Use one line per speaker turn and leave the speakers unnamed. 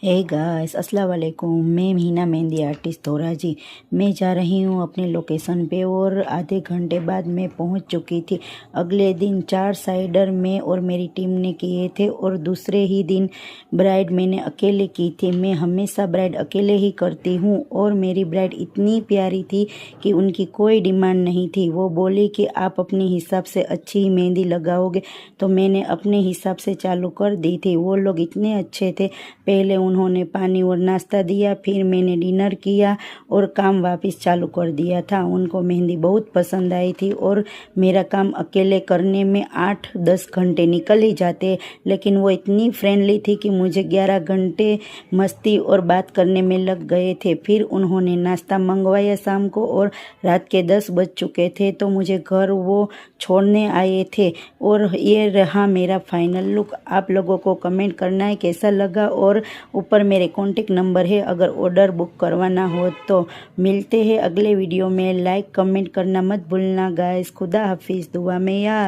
Hey guys, अस्सलाम वालेकुम। मैं मीना मेहंदी आर्टिस्ट धोराजी। मैं जा रही हूँ अपने लोकेशन पे और आधे घंटे बाद मैं पहुँच चुकी थी। अगले दिन 4 साइडर मैं और मेरी टीम ने किए थे और दूसरे ही दिन ब्राइड मैंने अकेले की थी। मैं हमेशा ब्राइड अकेले ही करती हूँ और मेरी ब्राइड इतनी प्यारी थी कि उनकी कोई डिमांड नहीं थी। वो बोली कि आप अपने हिसाब से अच्छी ही मेहंदी लगाओगे, तो मैंने अपने हिसाब से चालू कर दी थी। वो लोग इतने अच्छे थे। पहले उन्होंने पानी और नाश्ता दिया, फिर मैंने डिनर किया और काम वापस चालू कर दिया था। उनको मेहंदी बहुत पसंद आई थी और मेरा काम अकेले करने में 8-10 घंटे निकल ही जाते, लेकिन वो इतनी फ्रेंडली थी कि मुझे 11 घंटे मस्ती और बात करने में लग गए थे। फिर उन्होंने नाश्ता मंगवाया शाम को और रात के 10 बज चुके थे, तो मुझे घर वो छोड़ने आए थे। और ये रहा मेरा फाइनल लुक। आप लोगों को कमेंट करना है कैसा लगा, और ऊपर मेरे कॉन्टेक्ट नंबर है अगर ऑर्डर बुक करवाना हो तो। मिलते हैं अगले वीडियो में। लाइक कमेंट करना मत भूलना गाइस। खुदा हाफिज़। दुआ में याद।